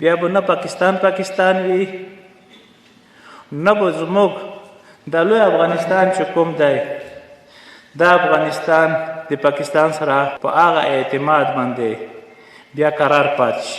بیا به نه پاکستان وي نه به زموږ د لوی افغانستان چې کوم دی دا افغانستان د پاکستان سره په هغه اعتماد باندې بیا قرار پاتې شي۔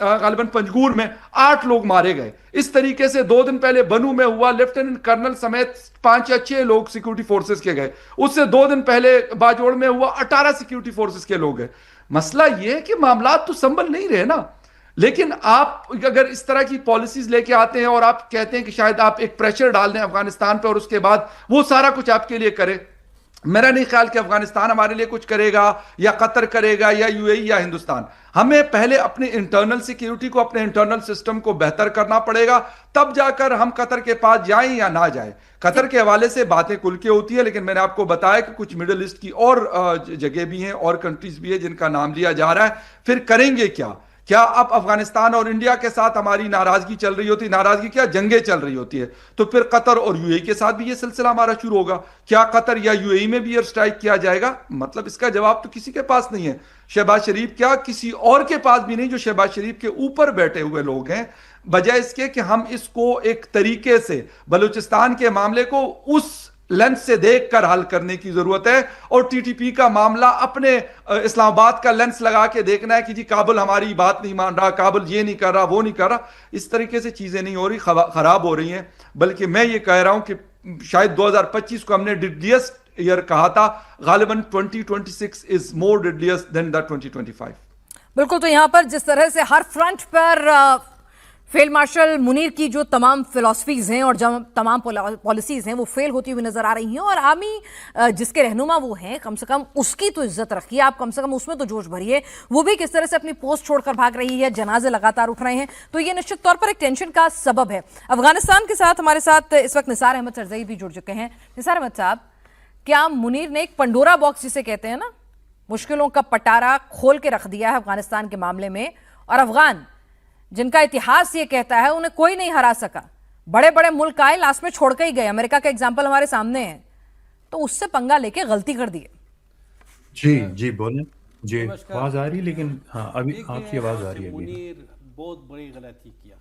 غالباً پنجگور میں 8 لوگ مارے گئے. اس طریقے سے 2 دن پہلے بنو میں ہوا, لیفٹیننٹ کرنل سمیت 5 یا 6 لوگ سیکورٹی فورسز کے گئے. اس سے 2 دن پہلے باجوڑ میں ہوا 18 سیکورٹی فورسز کے لوگ گئے. مسئلہ یہ ہے کہ معاملات تو سنبھل نہیں رہے نا, لیکن آپ اگر اس طرح کی پالیسیز لے کے آتے ہیں اور آپ کہتے ہیں کہ شاید آپ ایک پریشر ڈال دیں افغانستان پہ اور اس کے بعد وہ سارا کچھ آپ کے لیے کرے, میرا نہیں خیال کہ افغانستان ہمارے لیے کچھ کرے گا یا قطر کرے گا یا یو اے ای یا ہندوستان. ہمیں پہلے اپنے انٹرنل سیکیورٹی کو, اپنے انٹرنل سسٹم کو بہتر کرنا پڑے گا, تب جا کر ہم قطر کے پاس جائیں یا نہ جائیں. قطر کے حوالے سے باتیں کھل کے ہوتی ہے, لیکن میں نے آپ کو بتایا کہ کچھ مڈل ایسٹ کی اور جگہ بھی ہیں اور کنٹریز بھی ہیں جن کا نام لیا جا رہا ہے. پھر کریں گے کیا اب افغانستان اور انڈیا کے ساتھ ہماری ناراضگی چل رہی ہوتی, ناراضگی کیا, جنگیں چل رہی ہوتی ہے, تو پھر قطر اور یو اے ای کے ساتھ بھی یہ سلسلہ ہمارا شروع ہوگا. کیا قطر یا یو اے ای میں بھی ایئر اسٹرائک کیا جائے گا؟ مطلب اس کا جواب تو کسی کے پاس نہیں ہے. شہباز شریف کیا کسی اور کے پاس بھی نہیں جو شہباز شریف کے اوپر بیٹھے ہوئے لوگ ہیں, بجائے اس کے کہ ہم اس کو ایک طریقے سے بلوچستان کے معاملے کو اس لینس سے دیکھ کر حل کرنے کی ضرورت ہے. اور ٹی ٹی پی کا معاملہ اپنے اسلام آباد کا لینس لگا کے دیکھنا ہے کہ جی کابل ہماری بات نہیں مان رہا, کابل یہ نہیں کر رہا, وہ نہیں کر رہا. اس طریقے سے چیزیں نہیں ہو رہی, خراب ہو رہی ہیں. بلکہ میں یہ کہہ رہا ہوں کہ شاید 2025 کو ہم نے ڈیڈلیسٹ ایئر کہا تھا, غالباً 2026 از مور ڈیڈلیس دین دا 2025. بالکل. تو یہاں پر جس طرح سے ہر فرنٹ پر فیلڈ مارشل منیر کی جو تمام فلاسفیز ہیں اور تمام پالیسیز ہیں وہ فیل ہوتی ہوئی نظر آ رہی ہیں, اور عامی جس کے رہنما وہ ہیں, کم سے کم اس کی تو عزت رکھیے آپ, کم سے کم اس میں تو جوش بھریے. وہ بھی کس طرح سے اپنی پوسٹ چھوڑ کر بھاگ رہی ہے, جنازے لگاتار اٹھ رہے ہیں, تو یہ نشچت طور پر ایک ٹینشن کا سبب ہے. افغانستان کے ساتھ ہمارے ساتھ اس وقت نثار احمد سرزئی بھی جڑ چکے ہیں. نثار احمد صاحب, کیا منیر نے ایک پنڈورا باکس جسے کہتے ہیں نا, مشکلوں کا پٹارا کھول کے رکھ دیا ہے افغانستان کے معاملے میں, اور افغان جن کا اتہاس یہ کہتا ہے انہیں کوئی نہیں ہرا سکا, بڑے بڑے ملک آئے لاسٹ میں چھوڑ کے ہی گئے, امریکہ کا ایگزامپل ہمارے سامنے ہے, تو اس سے پنگا لے کے غلطی کر دی ہے. جی بولیں. جی آواز آ رہی, لیکن ہاں ابھی آپ کی آواز آ رہی ہے. منیر بہت بڑی غلطی کیا.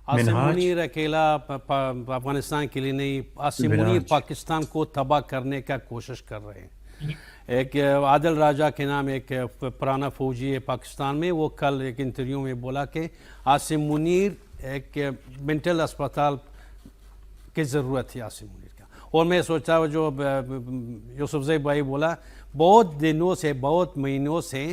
عاصم منیر اکیلا افغانستان کے لیے نہیں, عاصم منیر پاکستان کو تباہ کرنے کا کوشش کر رہے ہیں. ایک عادل راجہ کے نام ایک پرانا فوجی ہے پاکستان میں, وہ کل ایک انٹرویو میں بولا کہ عاصم منیر ایک مینٹل اسپتال کی ضرورت تھی عاصم منیر کا. اور میں سوچتا ہوں جو یوسف زئی بھائی بولا, بہت دنوں سے, بہت مہینوں سے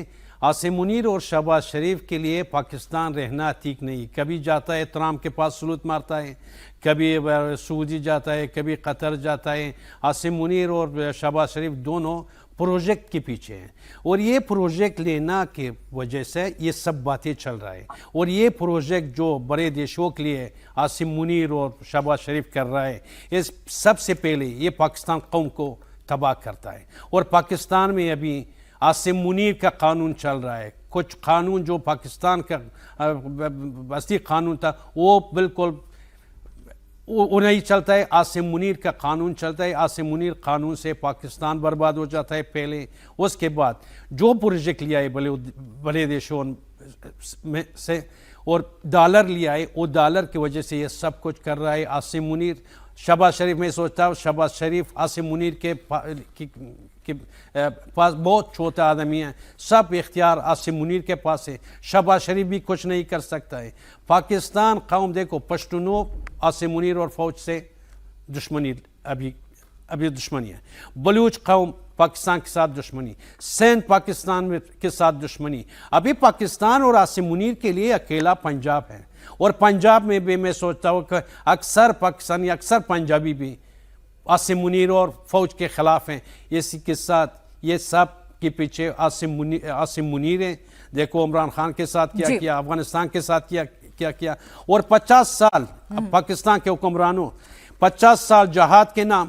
عاصم منیر اور شہباز شریف کے لیے پاکستان رہنا ٹھیک نہیں. کبھی جاتا ہے ٹرمپ کے پاس سلوٹ مارتا ہے, کبھی سعودی جاتا ہے, کبھی قطر جاتا ہے. عاصم منیر اور شہباز شریف دونوں پروجیکٹ کے پیچھے ہیں, اور یہ پروجیکٹ لینا کی وجہ سے یہ سب باتیں چل رہا ہے. اور یہ پروجیکٹ جو بڑے دیشوں کے لیے عاصم منیر اور شہباز شریف کر رہا ہے, یہ سب سے پہلے یہ پاکستان قوم کو تباہ کرتا ہے. اور پاکستان میں ابھی عاصم منیر کا قانون چل رہا ہے. کچھ قانون جو پاکستان کا اصلی قانون تھا وہ بالکل وہ نہیں چلتا ہے, عاصم منیر کا قانون چلتا ہے. عاصم منیر قانون سے پاکستان برباد ہو جاتا ہے پہلے, اس کے بعد جو پروجیکٹ لیا ہے بڑے دیشوں میں سے اور ڈالر لیا ہے, وہ ڈالر کی وجہ سے یہ سب کچھ کر رہا ہے عاصم منیر. شہباز شریف میں سوچتا ہوں شہباز شریف عاصم منیر کے پاس بہت چھوٹا آدمی ہے, سب اختیار عاصم منیر کے پاس ہے. شہباز شریف بھی کچھ نہیں کر سکتا ہے. پاکستان قوم دیکھو, پشتونوں عاصم منیر اور فوج سے دشمنی ابھی دشمنی ہے. بلوچ قوم پاکستان کے ساتھ دشمنی, سندھ پاکستان کے ساتھ دشمنی. ابھی پاکستان اور عاصم منیر کے لیے اکیلا پنجاب ہے, اور پنجاب میں بھی میں سوچتا ہوں کہ اکثر پاکستانی, اکثر پنجابی بھی عاصم منیر اور فوج کے خلاف ہیں. اسی کے ساتھ یہ سب کے پیچھے عاصم منیر ہیں. دیکھو عمران خان کے ساتھ کیا کیا, افغانستان کے ساتھ کیا, اور 50 سال پاکستان کے حکمرانوں, 50 سال جہاد کے نام,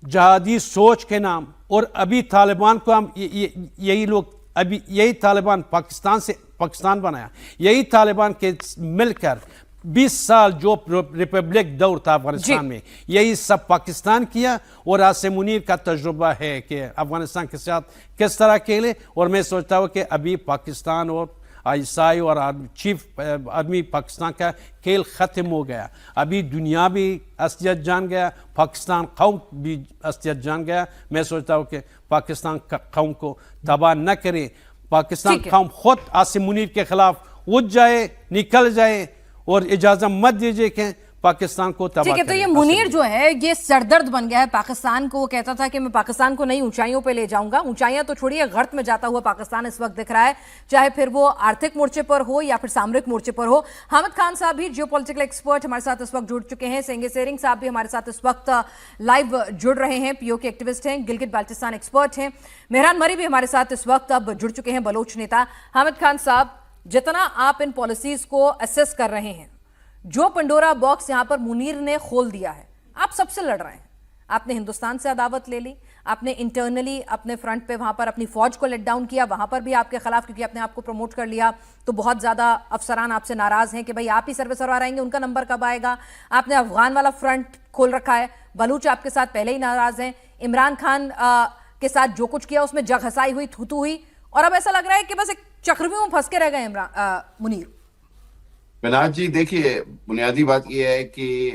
جہادی سوچ کے نام, اور ابھی طالبان کو ہم یہی لوگ, ابھی یہی طالبان پاکستان بنایا, یہی طالبان کے مل کر 20 سال جو ریپبلک دور تھا افغانستان میں, یہی سب پاکستان کیا. اور عاصم منیر کا تجربہ ہے کہ افغانستان کے ساتھ کس طرح کھیلے. اور میں سوچتا ہوں کہ ابھی پاکستان اور آئیسائی اور چیف آدمی پاکستان کا کھیل ختم ہو گیا. ابھی دنیا بھی اصلیت جان گیا, پاکستان قوم بھی اصلیت جان گیا. میں سوچتا ہوں کہ پاکستان کا قوم کو تباہ نہ کرے. پاکستان قوم خود عاصم منیر کے خلاف اٹھ جائے, نکل جائے اور اجازت مت دیجیے کہ پاکستان کو تباہ ٹھیک ہے. تو یہ منیر جو ہے یہ سردرد بن گیا ہے پاکستان کو. وہ کہتا تھا کہ میں پاکستان کو نئی اونچائیوں پہ لے جاؤں گا. اونچائیاں تو چھوڑیے, غرق میں جاتا ہوا پاکستان اس وقت دکھ رہا ہے, چاہے پھر وہ آرتھک مورچے پر ہو یا پھر سامرک مورچے پر ہو. حامد خان صاحب بھی جیو پولیٹیکل ایکسپرٹ ہمارے ساتھ اس وقت جڑ چکے ہیں. سینگے سیرنگ صاحب بھی ہمارے ساتھ اس وقت لائیو جڑ رہے ہیں, پی او کے ایکٹیوسٹ ہیں, گلگت بلتستان ایکسپرٹ ہیں. مہران مری بھی ہمارے ساتھ اس وقت اب جڑ چکے ہیں, بلوچ نیتا. حامد خان صاحب, جتنا آپ ان پالیسیز کو اسیس کر رہے ہیں, جو پنڈورا باکس یہاں پر منیر نے کھول دیا ہے, آپ سب سے لڑ رہے ہیں. آپ نے ہندوستان سے عداوت لے لی, آپ نے انٹرنلی اپنے فرنٹ پہ وہاں پر اپنی فوج کو لیٹ ڈاؤن کیا, وہاں پر بھی آپ کے خلاف, کیونکہ آپ نے آپ کو پروموٹ کر لیا تو بہت زیادہ افسران آپ سے ناراض ہیں کہ بھئی آپ ہی سروے سروار آئیں گے, ان کا نمبر کب آئے گا. آپ نے افغان والا فرنٹ کھول رکھا ہے, بلوچ آپ کے ساتھ پہلے ہی ناراض ہیں. عمران خان کے ساتھ جو کچھ کیا اس میں جگ ہسائی ہوئی, تھوتو ہوئی, اور اب ایسا لگ رہا ہے کہ بس ایک چکرویوں میں پھنس کے رہ گئے منیر. مناج جی دیکھیے, بنیادی بات یہ ہے کہ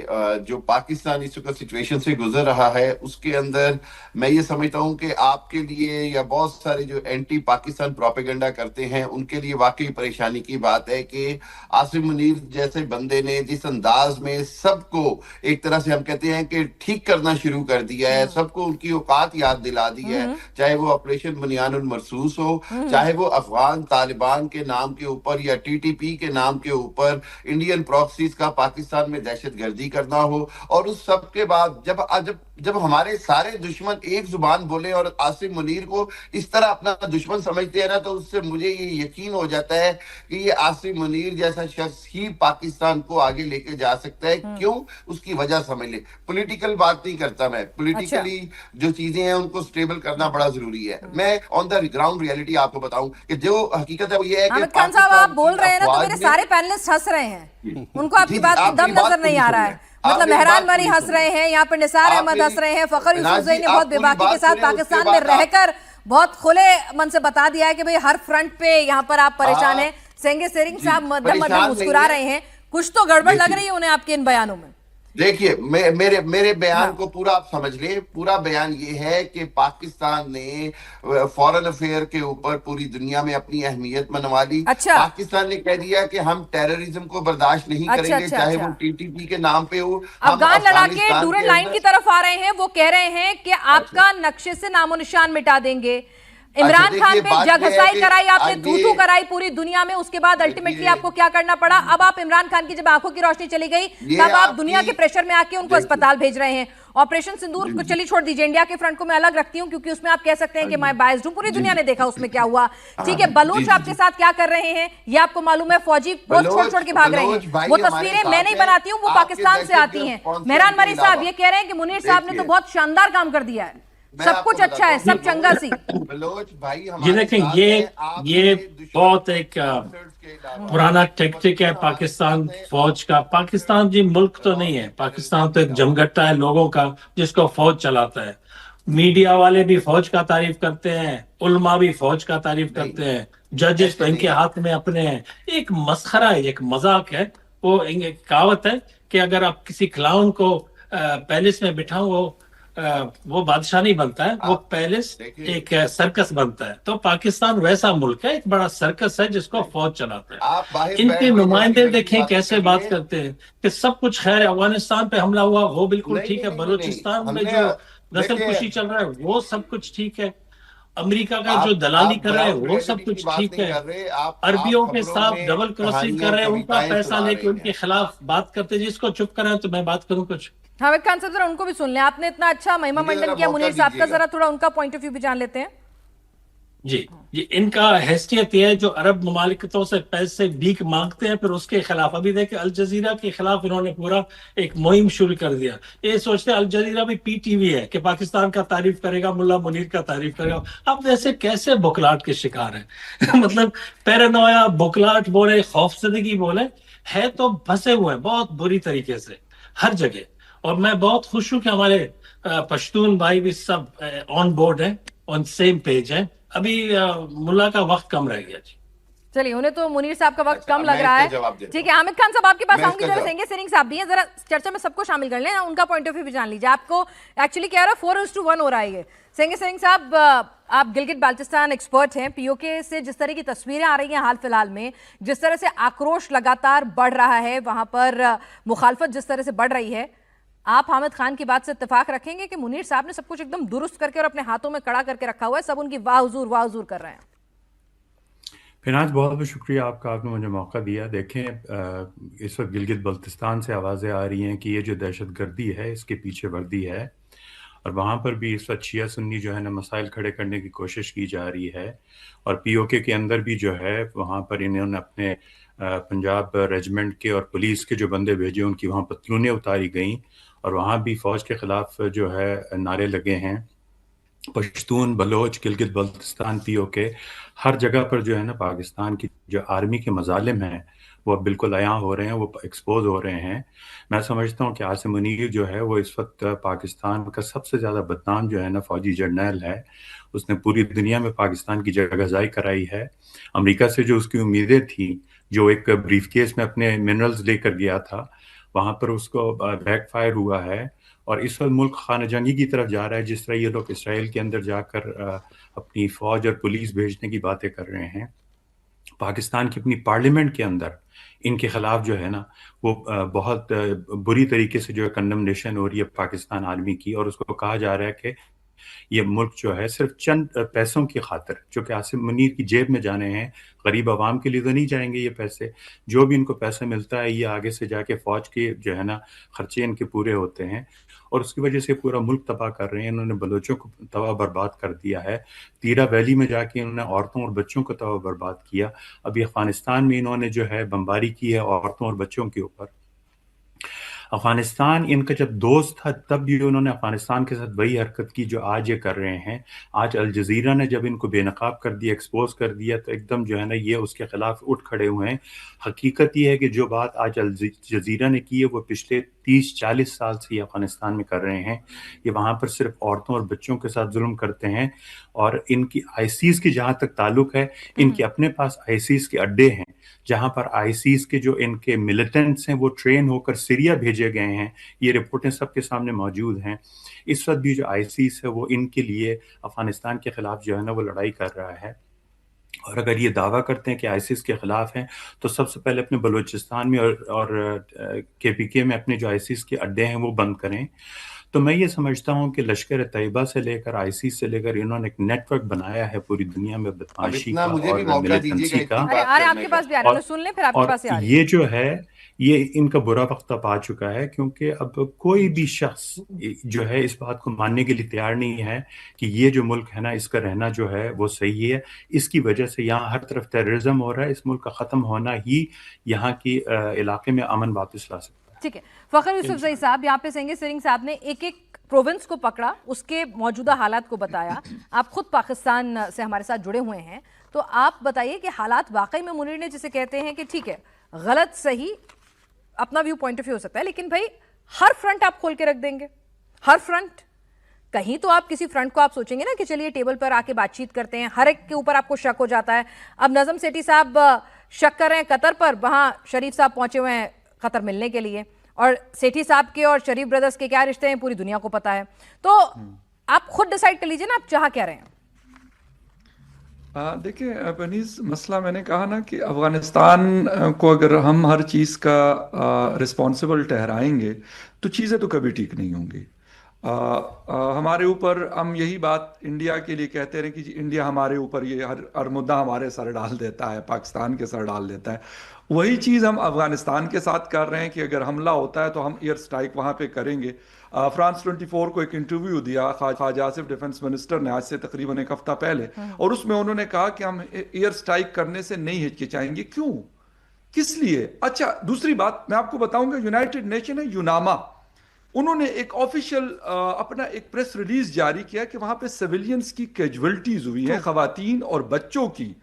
جو پاکستان اس وقت سچویشن سے گزر رہا ہے اس کے اندر میں یہ سمجھتا ہوں کہ آپ کے لیے یا بہت سارے جو اینٹی پاکستان پروپیگنڈا کرتے ہیں ان کے لیے واقعی پریشانی کی بات ہے کہ عاصم منیر جیسے بندے نے جس انداز میں سب کو ایک طرح سے ہم کہتے ہیں کہ ٹھیک کرنا شروع کر دیا ہے, سب کو ان کی اوقات یاد دلا دی ہے, چاہے وہ آپریشن بنیان المرصوص ہو, چاہے وہ افغان طالبان کے نام کے اوپر یا ٹی ٹی پی کے نام کے اوپر انڈین پراکسیز کا پاکستان میں دہشت گردی کرنا ہو. اور اس سب کے بعد جب ہمارے سارے دشمن ایک زبان بولیں اور عاصم منیر کو اس طرح اپنا دشمن سمجھتے ہیں نا, تو اس سے مجھے یہ یقین ہو جاتا ہے کہ یہ عاصم منیر جیسا شخص ہی پاکستان کو آگے لے کے جا سکتا ہے. کیوں؟ اس کی وجہ سمجھ لے. پولیٹیکل بات نہیں کرتا میں, پولیٹیکلی جو چیزیں ہیں ان کو سٹیبل کرنا بڑا ضروری ہے. میں آن دا گراؤنڈ ریالٹی آپ کو بتاؤں کہ جو حقیقت ہے وہ یہ ہے کہ حامد خان صاحب آپ بول رہے ہیں نا, تو میرے سارے پینلسٹ ہنس رہے ہیں, ان کو آپ کی بات میں دم نظر نہیں آ رہا ہے. مطلب مہران مری ہنس رہے ہیں, یہاں پر نثار احمد ہنس رہے ہیں, فخر یوسفزئی نے بہت بے باکی کے ساتھ پاکستان میں رہ کر بہت کھلے من سے بتا دیا ہے کہ بھئی ہر فرنٹ پہ یہاں پر آپ پریشان ہیں. سینگے سیرنگ صاحب مدھم مدھم مسکرا رہے ہیں, کچھ تو گڑبڑ لگ رہی ہے انہیں آپ کے ان بیانوں میں. دیکھیے میرے بیان کو پورا آپ سمجھ لیں. پورا بیان یہ ہے کہ پاکستان نے فورن افیئر کے اوپر پوری دنیا میں اپنی اہمیت منوا لی. پاکستان نے کہہ دیا کہ ہم ٹیررزم کو برداشت نہیں کریں گے, چاہے وہ ٹی ٹی پی کے نام پہ ہو. افغان لڑاکے ڈورن لائن کی طرف آ رہے ہیں, وہ کہہ رہے ہیں کہ آپ کا نقشے سے نام و نشان مٹا دیں گے. عمران خان پہ جگ ہسائی کرائی آپ نے, تھوتو کرائی پوری دنیا میں, اس کے بعد الٹیمیٹلی آپ کو کیا کرنا پڑا. اب آپ عمران خان کی جب آنکھوں کی روشنی چلی گئی تب آپ دنیا کے پریشر میں آ کے ان کو اسپتال بھیج رہے ہیں. آپریشن سندور کو چلی چھوڑ دیجئے, انڈیا کے فرنٹ کو میں الگ رکھتی ہوں کیونکہ اس میں آپ کہہ سکتے ہیں کہ میں بائزڈ ہوں, پوری دنیا نے دیکھا اس میں کیا ہوا. ٹھیک ہے, بلوچ آپ کے ساتھ کیا کر رہے ہیں یہ آپ کو معلوم ہے, فوجی پوسٹ چھوڑ چھوڑ کے بھاگ رہے ہیں. وہ تصویریں میں نہیں بناتی ہوں, وہ پاکستان سے آتی ہیں. مہران مری صاحب یہ کہہ رہے ہیں کہ منیر صاحب نے تو بہت شاندار کام کر دیا ہے, سب کچھ اچھا ہے, سب چنگا سی. یہ دیکھیں یہ بہت ایک پرانا ٹیکٹک ہے پاکستان فوج کا. پاکستان جی ملک تو نہیں ہے, پاکستان تو ایک جمگٹا ہے لوگوں کا جس کو فوج چلاتا ہے. میڈیا والے بھی فوج کا تعریف کرتے ہیں, علماء بھی فوج کا تعریف کرتے ہیں, ججز تو ان کے ہاتھ میں اپنے ہیں. ایک مسخرہ ہے, ایک مذاق ہے. وہ ایک کہاوت ہے کہ اگر آپ کسی کلاؤن کو پیلس میں بٹھاؤ وہ بادشاہ نہیں بنتا ہے, وہ پیلس ایک سرکس بنتا ہے. تو پاکستان ویسا ملک ہے, ایک بڑا سرکس ہے جس کو فوج چلاتا ہے. ان کے نمائندے دیکھیں کیسے بات کرتے ہیں کہ سب کچھ خیر ہے, افغانستان پہ حملہ ہوا وہ بالکل ٹھیک ہے, بلوچستان میں جو نسل کشی چل رہا ہے وہ سب کچھ ٹھیک ہے, امریکہ کا جو دلالی کر رہے ہیں وہ سب کچھ ٹھیک ہے, عربیوں کے ساتھ ڈبل کراسنگ کر رہے ہیں, ان کا پیسہ لے کے ان کے خلاف بات کرتے ہیں. جس کو چپ کریں تو میں بات کروں کچھ. حامد خان صاحب ذرا ان کو بھی سن لیں, آپ نے اتنا اچھا مہمہ منڈن کیا منیر صاحب کا, ذرا تھوڑا ان کا پوائنٹ آف ویو بھی جان لیتے ہیں. جی ان کا حیثیت یہ ہے جو عرب ممالکتوں سے پیسے بھیک مانگتے ہیں پھر اس کے خلاف. ابھی دیکھیں الجزیرہ کے خلاف انہوں نے پورا ایک مہم شروع کر دیا. یہ سوچتے ہیں الجزیرہ بھی پی ٹی وی ہے کہ پاکستان کا تعریف کرے گا, ملا منیر کا تعریف کرے گا. اب ویسے کیسے بکلاٹ کے شکار ہیں مطلب پیرانویا, بکلاٹ بولے, خوفزدگی بولے, ہے تو پھنسے ہوئے ہیں بہت بری طریقے سے ہر جگہ. اور میں بہت خوش ہوں کہ ہمارے پشتون بھائی بھی سب آن بورڈ ہیں, آن سیم پیج ہیں. ابھی ملا کا وقت کم رہ گیا جی. چلیے انہیں تو منیر صاحب کا وقت کم لگ رہا ہے. ٹھیک ہے حامد خان صاحب آپ کے پاس آؤں گی, ذرا سینگے سرنگ صاحب بھی ہیں, ذرا چرچا میں سب کو شامل کر لیں, ان کا پوائنٹ آف ویو بھی جان لیجیے. آپ کو ایکچولی کیا رہا 4:1 ہو رہا ہے یہ. سینگے سرنگ صاحب آپ گلگت بلتستان ایکسپرٹ ہیں, پی او کے سے جس طرح کی تصویریں آ رہی ہیں حال فی الحال میں, جس طرح سے آکروش لگاتار بڑھ رہا ہے وہاں پر, مخالفت جس طرح سے بڑھ رہی ہے, آپ حامد خان کی بات سے اتفاق رکھیں گے کہ منیر صاحب نے سب کچھ ایک دم درست کر کے اور اپنے ہاتھوں میں کڑا کر کے رکھا ہوا ہے, سب ان کی واہ حضور کر رہے ہیں؟ فناز بہت بہت شکریہ آپ کا, آپ نے مجھے موقع دیا. دیکھیں اس وقت گلگت بلتستان سے آوازیں آ رہی ہیں کہ یہ جو دہشت گردی ہے اس کے پیچھے وردی ہے, اور وہاں پر بھی اس وقت شیعہ سنی جو ہے نا مسائل کھڑے کرنے کی کوشش کی جا رہی ہے, اور پی او کے اندر بھی جو ہے وہاں پر انہوں نے اپنے پنجاب ریجمنٹ کے اور پولیس کے جو بندے بھیجے, ان کی وہاں پتلونیں اتاری گئیں, اور وہاں بھی فوج کے خلاف جو ہے نعرے لگے ہیں. پشتون, بلوچ, گلگت بلتستان, پی او کے, ہر جگہ پر جو ہے نا پاکستان کی جو آرمی کے مظالم ہیں وہ بالکل عیاں ہو رہے ہیں, وہ ایکسپوز ہو رہے ہیں. میں سمجھتا ہوں کہ عاصم منیر جو ہے وہ اس وقت پاکستان کا سب سے زیادہ بدنام جو ہے نا فوجی جرنیل ہے. اس نے پوری دنیا میں پاکستان کی جگہزائی کرائی ہے. امریکہ سے جو اس کی امیدیں تھیں, جو ایک بریف کیس میں اپنے منرلز لے کر گیا تھا, وہاں پر اس کو بیک فائر ہوا ہے, اور اس وقت ملک خانہ جنگی کی طرف جا رہا ہے. جس طرح یہ لوگ اسرائیل کے اندر جا کر اپنی فوج اور پولیس بھیجنے کی باتیں کر رہے ہیں, پاکستان کی اپنی پارلیمنٹ کے اندر ان کے خلاف جو ہے نا وہ بہت بری طریقے سے جو ہے کنڈمنیشن ہو رہی ہے پاکستان آرمی کی, اور اس کو کہا جا رہا ہے کہ یہ ملک جو ہے صرف چند پیسوں کی خاطر, جو کہ عاصم منیر کی جیب میں جانے ہیں, غریب عوام کے لیے تو نہیں جائیں گے یہ پیسے. جو بھی ان کو پیسہ ملتا ہے یہ آگے سے جا کے فوج کے جو ہے نا خرچے ان کے پورے ہوتے ہیں, اور اس کی وجہ سے پورا ملک تباہ کر رہے ہیں. انہوں نے بلوچوں کو تباہ برباد کر دیا ہے, تیرا ویلی میں جا کے انہوں نے عورتوں اور بچوں کو تباہ برباد کیا. ابھی افغانستان میں انہوں نے جو ہے بمباری کی ہے عورتوں اور بچوں کے اوپر. افغانستان ان کا جب دوست تھا تب بھی انہوں نے افغانستان کے ساتھ وہی حرکت کی جو آج یہ کر رہے ہیں. آج الجزیرہ نے جب ان کو بے نقاب کر دیا, ایکسپوز کر دیا, تو ایک دم جو ہے نا یہ اس کے خلاف اٹھ کھڑے ہوئے ہیں. حقیقت یہ ہے کہ جو بات آج الجزیرہ نے کی ہے وہ پچھلے 30-40 سال سے یہ افغانستان میں کر رہے ہیں. یہ وہاں پر صرف عورتوں اور بچوں کے ساتھ ظلم کرتے ہیں, اور ان کی آئیسیز کی جہاں تک تعلق ہے, ان کے اپنے پاس آئیسیز کے اڈے ہیں جہاں پر آئیسیز کے جو ان کے ملیٹنٹس ہیں وہ ٹرین ہو کر سیریا بھیجے گئے ہیں. یہ رپورٹیں سب کے سامنے موجود ہیں. اس وقت بھی جو آئیسیز ہے وہ ان کے لیے افغانستان کے خلاف جو ہے نا وہ لڑائی کر رہا ہے. اور اگر یہ دعویٰ کرتے ہیں کہ آئیسیس کے خلاف ہیں تو سب سے پہلے اپنے بلوچستان میں اور کے پی کے میں اپنے جو آئیسیس کے اڈے ہیں وہ بند کریں. تو میں یہ سمجھتا ہوں کہ لشکر طیبہ سے لے کر آئیسیس سے لے کر انہوں نے ایک نیٹ ورک بنایا ہے پوری دنیا میں بدماشی کا اور ملیٹنسی کا. اور یہ جو ہے یہ ان کا برا وقت اب آ چکا ہے, کیونکہ اب کوئی بھی شخص جو ہے اس بات کو ماننے کے لیے تیار نہیں ہے کہ یہ جو ملک ہے نا اس کا رہنا جو ہے وہ صحیح ہے. اس کی وجہ سے یہاں ہر طرف ٹیررزم ہو رہا ہے. اس ملک کا ختم ہونا ہی یہاں کی علاقے میں امن واپس لا سکتا ہے. ٹھیک ہے فخر یوسف زئی صاحب, یہاں پہ سینگے سرنگ صاحب نے ایک ایک پروونس کو پکڑا, اس کے موجودہ حالات کو بتایا. آپ خود پاکستان سے ہمارے ساتھ جڑے ہوئے ہیں, تو آپ بتائیے کہ حالات واقعی میں منیر نے جسے کہتے ہیں کہ ٹھیک ہے غلط صحیح اپنا ویو پوائنٹ آف ویو ہو سکتا ہے, لیکن بھائی ہر فرنٹ آپ کھول کے رکھ دیں گے, ہر فرنٹ کہیں تو آپ کسی فرنٹ کو آپ سوچیں گے نا کہ چلیے ٹیبل پر آ کے بات چیت کرتے ہیں. ہر ایک کے اوپر آپ کو شک ہو جاتا ہے. اب نظم سیٹھی صاحب شک کر رہے ہیں قطر پر, وہاں شریف صاحب پہنچے ہوئے ہیں قطر ملنے کے لیے, اور سیٹھی صاحب کے اور شریف بردرز کے کیا رشتے ہیں پوری دنیا کو پتا ہے. تو آپ خود ڈیسائیڈ کر لیجئے نا آپ چاہ کیا رہے ہیں. دیکھیں پنیز, مسئلہ میں نے کہا نا کہ افغانستان کو اگر ہم ہر چیز کا رسپانسبل ٹھہرائیں گے تو چیزیں تو کبھی ٹھیک نہیں ہوں گی. ہمارے اوپر ہم یہی بات انڈیا کے لیے کہتے رہے کہ جی انڈیا ہمارے اوپر یہ ہر مدعا ہمارے سر ڈال دیتا ہے, پاکستان کے سر ڈال دیتا ہے. وہی چیز ہم افغانستان کے ساتھ کر رہے ہیں کہ اگر حملہ ہوتا ہے تو ہم ایئر سٹرائک وہاں پہ کریں گے. فرانس 24 کو ایک انٹرویو دیا خواجہ آصف ڈیفنس منسٹر نے آج سے تقریباً ایک ہفتہ پہلے, اور اس میں انہوں نے کہا کہ ہم ایئر سٹرائک کرنے سے نہیں ہچکچائیں گے. کیوں, کس لیے؟ اچھا دوسری بات میں آپ کو بتاؤں گا, یونائٹڈ نیشن ہے یوناما, انہوں نے ایک آفیشیل اپنا ایک پریس ریلیز جاری کیا کہ وہاں پہ سیویلینز کی کیجولٹیز ہوئی ہیں, خواتین اور بچوں کی.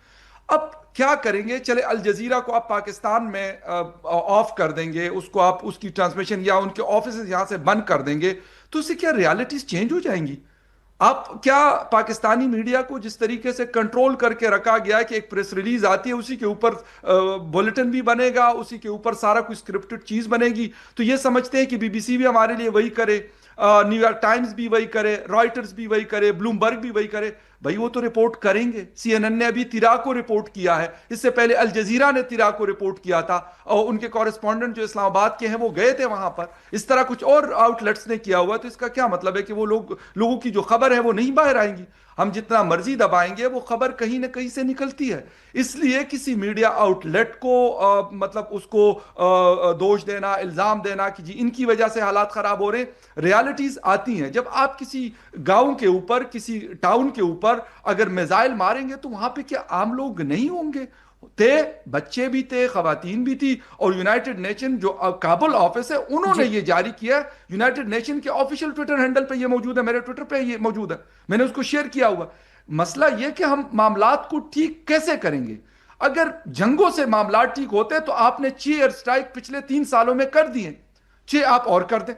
اب کیا کریں گے؟ چلے الجزیرہ کو آپ پاکستان میں آف کر دیں گے, اس کو آپ اس کی ٹرانسمیشن یا ان کے آفیسز یہاں سے بند کر دیں گے, تو اس سے کیا ریالٹیز چینج ہو جائیں گی؟ اب کیا پاکستانی میڈیا کو جس طریقے سے کنٹرول کر کے رکھا گیا کہ ایک پریس ریلیز آتی ہے اسی کے اوپر بلیٹن بھی بنے گا, اسی کے اوپر سارا کوئی اسکرپٹڈ چیز بنے گی, تو یہ سمجھتے ہیں کہ بی بی سی بھی ہمارے لیے وہی کرے, نیو یارک ٹائمز بھی وہی کرے, رائٹرز بھی وہی کرے, بلومبرگ بھی وہی کرے. بھائی وہ تو رپورٹ کریں گے. سی این این نے ابھی تیرا کو رپورٹ کیا ہے, اس سے پہلے الجزیرہ نے تیرا کو رپورٹ کیا تھا, اور ان کے کورسپونڈنٹ جو اسلام آباد کے ہیں وہ گئے تھے وہاں پر. اس طرح کچھ اور آؤٹ لیٹس نے کیا ہوا, تو اس کا کیا مطلب ہے کہ وہ لوگوں کی جو خبر ہے وہ نہیں باہر آئیں گی؟ ہم جتنا مرضی دبائیں گے وہ خبر کہیں نہ کہیں سے نکلتی ہے. اس لیے کسی میڈیا آؤٹ لیٹ کو مطلب اس کو دوش دینا, الزام دینا کہ جی ان کی وجہ سے حالات خراب ہو رہے ہیں, ریالٹیز آتی ہیں. جب آپ کسی گاؤں کے اوپر, کسی ٹاؤن کے اوپر اگر میزائل ماریں گے تو وہاں پہ کیا عام لوگ نہیں ہوں گے؟ تھے, بچے بھی تھے, خواتین بھی تھی. اور یونائٹڈ نیشن جو کابل آفس ہے انہوں نے یہ جاری کیا. یونائٹڈ نیشن کے آفیشیل ٹویٹر ہینڈل پہ یہ موجود ہے, میرے ٹویٹر پہ یہ موجود ہے, میں نے اس کو شیئر کیا ہوا. مسئلہ یہ کہ ہم معاملات کو ٹھیک کیسے کریں گے؟ اگر جنگوں سے معاملات ٹھیک ہوتے تو آپ نے 6 ایئر سٹرائک پچھلے 3 سالوں میں کر دیے, 6 آپ اور کر دیں,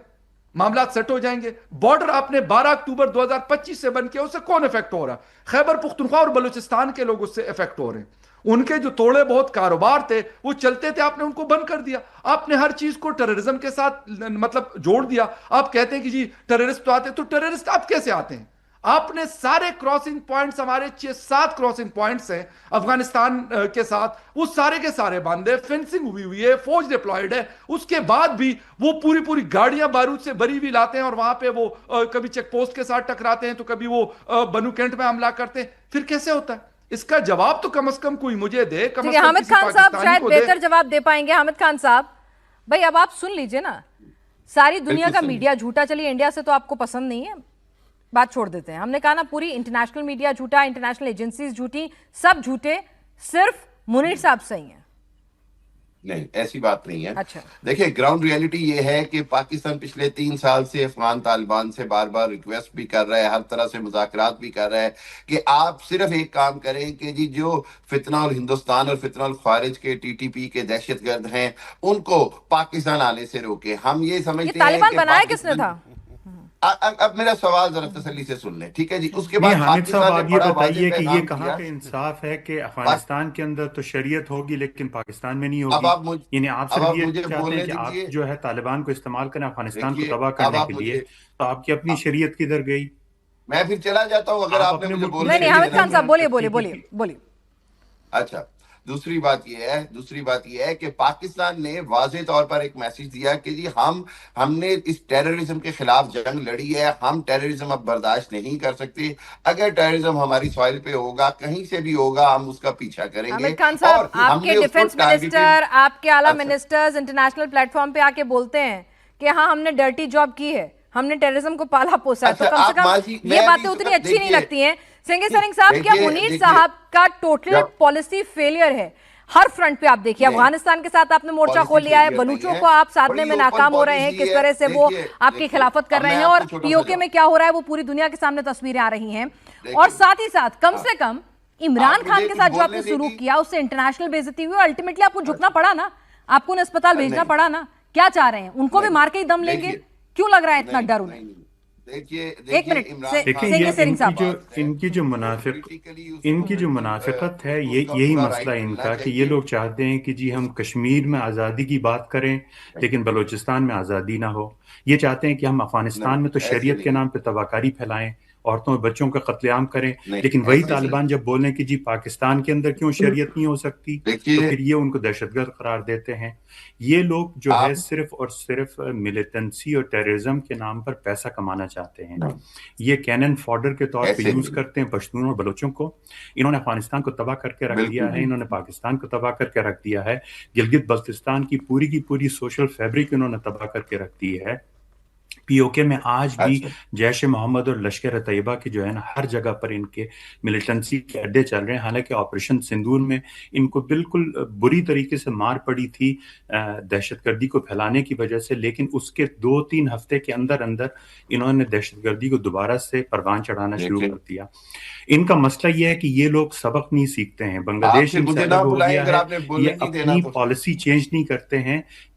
معاملات سیٹ ہو جائیں گے. بارڈر آپ نے 12 اکتوبر 2025 سے بند کیا, اس سے کون افیکٹ ہو رہا؟ خیبر پختونخوا اور بلوچستان کے لوگ اس سے افیکٹ ہو رہے ہیں. ان کے جو توڑے بہت کاروبار تھے وہ چلتے تھے, آپ نے ان کو بند کر دیا. آپ نے ہر چیز کو ٹیررزم کے ساتھ مطلب جوڑ دیا. آپ کہتے ہیں کہ جی ٹیررسٹ تو آتے, تو ٹیررسٹ آپ کیسے آتے ہیں؟ آپ نے سارے کراسنگ پوائنٹس, ہمارے 6-7 کراسنگ پوائنٹس ہیں افغانستان کے ساتھ, وہ سارے کے سارے بند ہے, فینسنگ ہوئی ہے, فوج ڈپلائیڈ ہے. اس کے بعد بھی وہ پوری گاڑیاں بارود سے بری ہوئی لاتے ہیں, اور وہاں پہ وہ کبھی چیک پوسٹ کے ساتھ ٹکراتے ہیں, تو کبھی وہ بنو کینٹ میں حملہ کرتے ہیں. پھر کیسے ہوتا ہے؟ اس کا جواب تو کم از کم کوئی مجھے دے. حامد خان صاحب شاید بہتر جواب دے پائیں گے. حامد خان صاحب بھائی اب آپ سن لیجئے نا, ساری دنیا کا میڈیا جھوٹا, چلیے انڈیا سے تو آپ کو پسند نہیں ہے, بات چھوڑ دیتے ہیں. ہم نے کہا نا پوری انٹرنیشنل میڈیا جھوٹا, انٹرنیشنل ایجنسیز جھوٹی, سب جھوٹے, صرف منیر صاحب صحیح ہیں. نہیں, ایسی بات نہیں ہے. اچھا دیکھیں, گراؤنڈ ریالٹی یہ ہے کہ پاکستان پچھلے 3 سال سے افغان طالبان سے بار بار ریکویسٹ بھی کر رہا ہے, ہر طرح سے مذاکرات بھی کر رہا ہے کہ آپ صرف ایک کام کریں کہ جی جو فتنہ الہندوستان اور فتنہ الخوارج کے ٹی ٹی پی کے دہشت گرد ہیں ان کو پاکستان آنے سے روکیں. ہم یہ سمجھتے ہیں طالبان بنایا کس نے تھا؟ اب میرا سوال ذرا تسلی سے سن لیں, ٹھیک ہے جی. اس کے بعد حامد صاحب آپ یہ بتائیے کہ یہ کہاں کا انصاف ہے کہ افغانستان کے اندر تو شریعت ہوگی لیکن پاکستان میں نہیں ہوگی؟ یعنی آپ صرف یہ چاہتے ہیں کہ آپ جو ہے طالبان کو استعمال کریں افغانستان کو تباہ کرنے کے لیے, تو آپ کی اپنی شریعت کدھر گئی؟ میں پھر چلا جاتا ہوں اگر آپ نے مجھے بولنے. نہیں, حامد خان صاحب بولیے. اچھا, دوسری بات یہ ہے کہ پاکستان نے واضح طور پر ایک میسج دیا کہ جی ہم نے اس ٹیررزم کے خلاف جنگ لڑی ہے, ہم ٹیررزم اب برداشت نہیں کر سکتے. اگر ٹیررزم ہماری سوائل پہ ہوگا, کہیں سے بھی ہوگا, ہم اس کا پیچھا کریں گے. حامد خان صاحب, آپ کے ڈیفنس منسٹر, آپ کے اعلیٰ منسٹرز انٹرنیشنل پلیٹ فارم پہ آ کے بولتے ہیں کہ ہاں ہم نے ڈرٹی جاب کی ہے, ہم نے ٹیررزم کو پالا پوسا ہے, تو کم سے کم یہ باتیں اتنی اچھی نہیں لگتی ہیں. سنگے سرنگ صاحب, کیا منیر صاحب کا ٹوٹل پالیسی فیلئر ہے ہر فرنٹ پہ؟ آپ دیکھیے افغانستان کے ساتھ آپ نے مورچہ کھول لیا ہے, بلوچوں کو آپ ساتھنے میں ناکام ہو رہے ہیں, کس طرح سے وہ آپ کی خلافت کر رہے ہیں, اور پی او کے میں کیا ہو رہا ہے وہ پوری دنیا کے سامنے تصویریں آ رہی ہیں. اور ساتھ ہی ساتھ کم سے کم عمران خان کے ساتھ جو آپ نے سلوک کیا اس سے انٹرنیشنل بے عزتی ہوئی, اور الٹیمیٹلی آپ کو جھکنا پڑا نا, آپ کو اسپتال بھیجنا پڑا نا. کیا چاہ رہے ہیں, ان کو بھی مار کے ہی دم لیں گے؟ کیوں لگ رہا ہے اتنا ڈر انہیں؟ ایک منٹ, ان کی جو منافقت ہے, یہی مسئلہ ان کا کہ یہ لوگ چاہتے ہیں کہ جی ہم کشمیر میں آزادی کی بات کریں لیکن بلوچستان میں آزادی نہ ہو. یہ چاہتے ہیں کہ ہم افغانستان میں تو شریعت کے نام پہ تباہ کاری پھیلائیں, عورتوں اور بچوں کا قتل عام کریں, لیکن وہی طالبان جب بولیں کہ جی پاکستان کے اندر کیوں شریعت نہیں ہو سکتی, تو پھر یہ ان کو دہشت گرد قرار دیتے ہیں. یہ لوگ جو ہے صرف اور صرف ملیٹنسی اور ٹیررزم کے نام پر پیسہ کمانا چاہتے ہیں. یہ کینن فوڈر کے طور پہ یوز کرتے ہیں پشتون اور بلوچوں کو. انہوں نے افغانستان کو تباہ کر کے رکھ دیا ہے, انہوں نے پاکستان کو تباہ کر کے رکھ دیا ہے, گلگت بلتستان کی پوری سوشل فیبرک انہوں نے تباہ کر کے رکھ دی ہے. پی او کے میں آج بھی جیش محمد اور لشکر طیبہ کے جو ہے نا ہر جگہ پر ان کے ملیٹنسی کے اڈے چل رہے ہیں. حالانکہ آپریشن سندور میں ان کو بالکل بری طریقے سے مار پڑی تھی دہشت گردی کو پھیلانے کی وجہ سے, لیکن اس کے 2-3 ہفتے کے اندر انہوں نے دہشت گردی کو دوبارہ سے پروان چڑھانا شروع کر دیا. ان کا مسئلہ یہ ہے کہ یہ لوگ سبق نہیں سیکھتے ہیں. بنگلہ دیش ان سے الگ ہو گیا ہے, یہ اپنی پالیسی چینج نہیں کرتے ہیں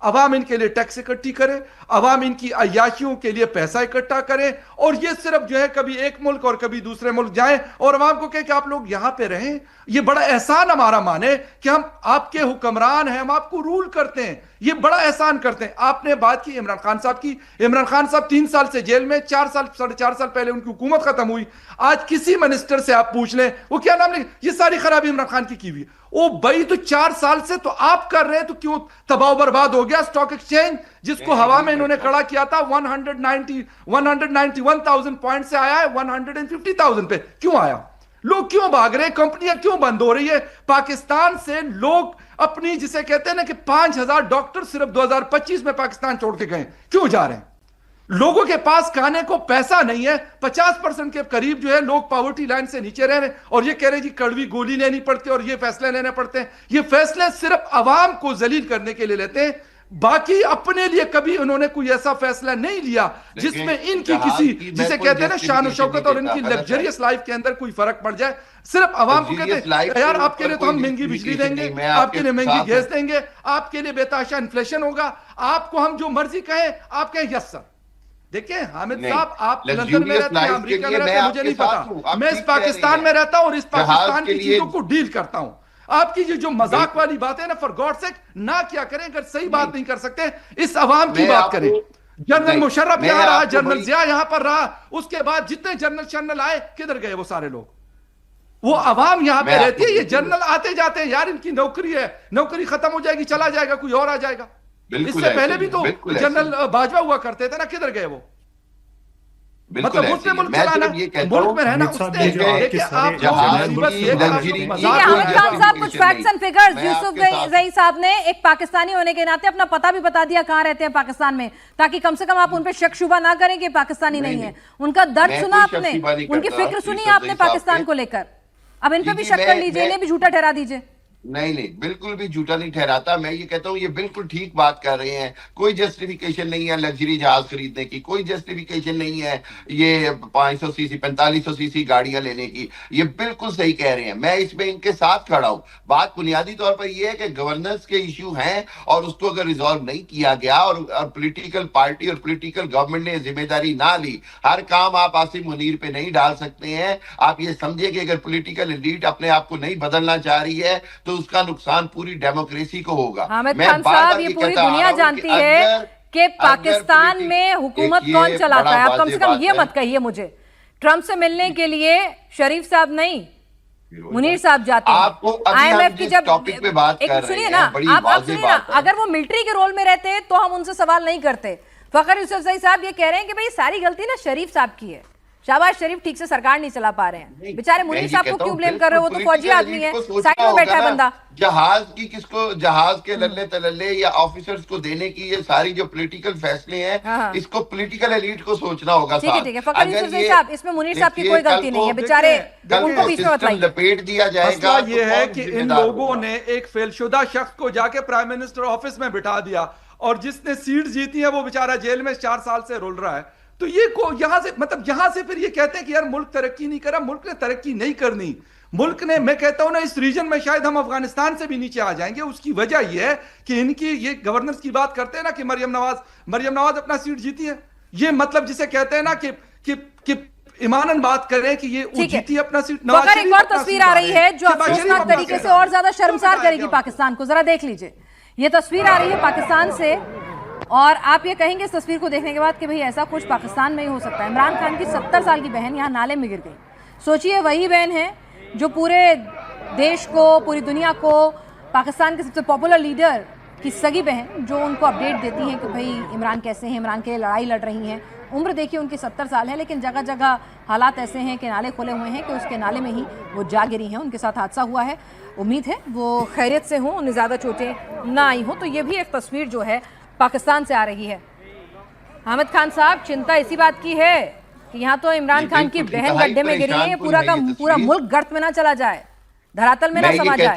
عوام ان کے لیے ٹیکس اکٹھی کرے, عوام ان کی عیاشیوں کے لیے پیسہ اکٹھا کرے, اور یہ صرف جو ہے کبھی ایک ملک اور کبھی دوسرے ملک جائیں اور عوام کو کہے کہ آپ لوگ یہاں پہ رہیں. یہ بڑا احسان ہمارا مانے کہ ہم آپ کے حکمران ہیں, ہم آپ کو رول کرتے ہیں, یہ بڑا احسان کرتے ہیں. آپ نے بات کی عمران خان صاحب کی. عمران خان صاحب 3 سال سے جیل میں, 4 سال 4.5 سال پہلے ان کی حکومت ختم ہوئی. آج کسی منسٹر سے آپ پوچھ لیں وہ کیا نام لیں, یہ ساری خرابی عمران خان کی ہوئی. او بھائی تو 4 سال سے تو آپ کر رہے ہیں, تو کیوں تباہ و برباد ہو گیا اسٹاک ایکسچینج جس کو ہوا میں انہوں نے کھڑا کیا تھا 191,000 پوائنٹ سے آیا ہے 150,000 پہ. کیوں آیا؟ لوگ کیوں بھاگ رہے ہیں, کمپنیاں کیوں بند ہو رہی ہے پاکستان سے؟ لوگ اپنی جسے کہتے ہیں نا کہ 5,000 ڈاکٹر صرف 2025 میں پاکستان چھوڑ کے گئے, کیوں جا رہے ہیں؟ لوگوں کے پاس کھانے کو پیسہ نہیں ہے. 50% کے قریب جو ہے لوگ پاورٹی لائن سے نیچے رہ رہے ہیں, اور یہ کہہ رہے ہیں جی کڑوی گولی لینی پڑتی ہے اور یہ فیصلے لینے پڑتے ہیں. یہ فیصلے صرف عوام کو ذلیل کرنے کے لیے لیتے ہیں, باقی اپنے لیے کبھی انہوں نے کوئی ایسا فیصلہ نہیں لیا جس میں ان کی کسی جسے کہتے ہیں نا شان و شوکت اور ان کی لگژریس لائف کے اندر کوئی فرق پڑ جائے. صرف عوام کو کہتے ہیں یار آپ کے لیے تو ہم مہنگی بجلی دیں گے, آپ کے لیے مہنگی گیس دیں گے, آپ کے لیے بے تحاشا انفلیشن ہوگا, آپ کو ہم جو مرضی کہیں آپ کہیں یس سر. دیکھیں حامد صاحب, آپ لندن میں رہتے ہیں, امریکہ میں رہتے ہیں, مجھے نہیں پتا, میں اس پاکستان میں رہتا ہوں اور اس پاکستان کی چیزوں کو ڈیل کرتا ہوں. آپ کی جو مذاق والی باتیں نا فار گاڈ سیک نہ کیا کریں. اگر صحیح بات نہیں کر سکتے اس عوام کی بات کریں. جنرل مشرف یہاں رہا, جنرل ضیاء یہاں پر رہا, اس کے بعد جتنے جنرل شنرل آئے کدھر گئے وہ سارے لوگ؟ وہ عوام یہاں پہ رہتی ہے, یہ جنرل آتے جاتے ہیں. یار ان کی نوکری ہے, نوکری ختم ہو جائے گی, چلا جائے گا, کوئی اور آ جائے گا. اس سے پہلے بھی تو جنرل باجوہ ہوا کرتے تھے نا, کدھر گئے وہ؟ مطلب اس میں ملک چلانا, ملک میں رہنا, اس نے دیکھیں آپ حامد خان صاحب کچھ فیکٹس اینڈ فگرز یوسف زئی صاحب نے ایک پاکستانی ہونے کے ناطے اپنا پتہ بھی بتا دیا کہاں رہتے ہیں پاکستان میں, تاکہ کم سے کم آپ ان پہ شک شبہ نہ کریں کہ پاکستانی نہیں ہے. ان کا درد سنا آپ نے, ان کی فکر سنی آپ نے پاکستان کو لے کر. اب ان پہ بھی شک کر لیجئے, انہیں بھی جھوٹا ٹھہرا دیجئے. نہیں بالکل بھی جھوٹا نہیں ٹھہراتا. میں یہ کہتا ہوں یہ بالکل ٹھیک بات کر رہے ہیں. کوئی جسٹیفیکیشن نہیں ہے لگژری جہاز خریدنے کی, کوئی جسٹیفیکیشن نہیں ہے یہ 500 cc 4500 cc گاڑیاں لینے کی. یہ بالکل صحیح کہہ رہے ہیں, میں اس میں ان کے ساتھ کھڑا ہوں. بات بنیادی طور پر یہ ہے کہ گورننس کے ایشو ہیں, اور اس کو اگر ریزالو نہیں کیا گیا اور پولیٹیکل پارٹی اور پولیٹیکل گورنمنٹ نے ذمہ داری نہ لی, ہر کام آپ عاصم منیر پہ نہیں ڈال سکتے ہیں. آپ یہ سمجھے کہ اگر پولیٹیکل ایلیٹ اپنے آپ کو نہیں بدلنا چاہ رہی ہے تو اس کا نقصان پوری ڈیموکریسی کو ہوگا. حامد خان صاحب, یہ پوری دنیا جانتی ہے کہ پاکستان میں حکومت کون چلاتا ہے. آپ کم سے کم یہ مت کہیے مجھے ٹرمپ سے ملنے کے لیے شریف صاحب نہیں منیر صاحب جاتے ہیں. آئی ایم ایف کی جب سنیے نا, آپ سنیے نا, اگر وہ ملٹری کے رول میں رہتے تو ہم ان سے سوال نہیں کرتے. فخر یوسف زئی صاحب یہ کہہ رہے ہیں کہ بھئی ساری غلطی نا شریف صاحب کی ہے, شہباز شریف ٹھیک سے سرکار نہیں چلا پا رہے ہیں. بیچارے منیر صاحب کو کیوں بلیم کر رہے ہو, وہ تو فوجی آدمی ہے, سائڈ میں بیٹھا ہے بندہ. جہاز کی کس کو, جہاز کے للے تللے یا آفیسرز کو دینے کی یہ ساری جو پولیٹیکل فیصلے ہیں, اس کو پولیٹیکل ایلیٹ کو سوچنا ہوگا. ٹھیک ہے فخر یوسف زئی صاحب, اس میں منیر صاحب کی کوئی غلطی نہیں ہے, بیچارے ان کو بیچ میں مت لائیے. لپیٹ دیا جائے گا. مسئلہ یہ ہے کہ ان لوگوں نے ایک فیل شدہ شخص کو جا کے پرائم منسٹر آفس میں بٹھا دیا, اور جس نے سیٹ جیتی ہے وہ بیچارہ جیل میں 4 سال سے رول رہا ہے. تو یہ کو یہاں سے مطلب یہاں سے پھر یہ کہتے ہیں کہ یار ملک ترقی نہیں کرا. ملک نے ترقی نہیں کرنی. ملک نے, میں کہتا ہوں نا, اس ریجن میں شاید ہم افغانستان سے بھی نیچے آ جائیں گے. اس کی وجہ یہ ہے کہ ان کی یہ گورننس کی بات کرتے ہیں نا کہ مریم نواز اپنا سیٹ جیتی ہے. یہ مطلب جسے کہتے ہیں نا کہ ایماناً بات کریں کہ یہ جیتی ہے اپنا سیٹ. فخر ایک اور تصویر آ رہی ہے جو افسوسناک طریقے سے اور زیادہ شرمسار کرے گی پاکستان کو. ذرا دیکھ لیجئے, یہ تصویر آ رہی ہے پاکستان سے, اور آپ یہ کہیں گے اس تصویر کو دیکھنے کے بعد کہ بھئی ایسا کچھ پاکستان میں ہی ہو سکتا ہے. عمران خان کی 70 سال کی بہن یہاں نالے میں گر گئی. سوچئے وہی بہن ہے جو پورے دیش کو, پوری دنیا کو, پاکستان کے سب سے پاپولر لیڈر کی سگی بہن جو ان کو اپڈیٹ دیتی ہیں کہ بھئی عمران کیسے ہیں, عمران کے لیے لڑائی لڑ رہی ہیں. عمر دیکھیے ان کی 70 سال ہے, لیکن جگہ جگہ حالات ایسے ہیں کہ نالے کھولے ہوئے ہیں کہ اس کے نالے میں ہی وہ جا گری ہیں. ان کے ساتھ حادثہ ہوا ہے, امید ہے وہ خیریت سے ہوں, انہیں زیادہ چوٹیں نہ آئی ہوں. تو یہ بھی ایک تصویر جو ہے پاکستان سے آ رہی ہے. حامد خان صاحب, چنتا اسی بات کی ہے کہ یہاں تو عمران خان کی بہن گڈھے میں گری ہے, یہ پورا کا پورا ملک گرت میں نہ چلا جائے, دھراتل میں نہ سما جائے.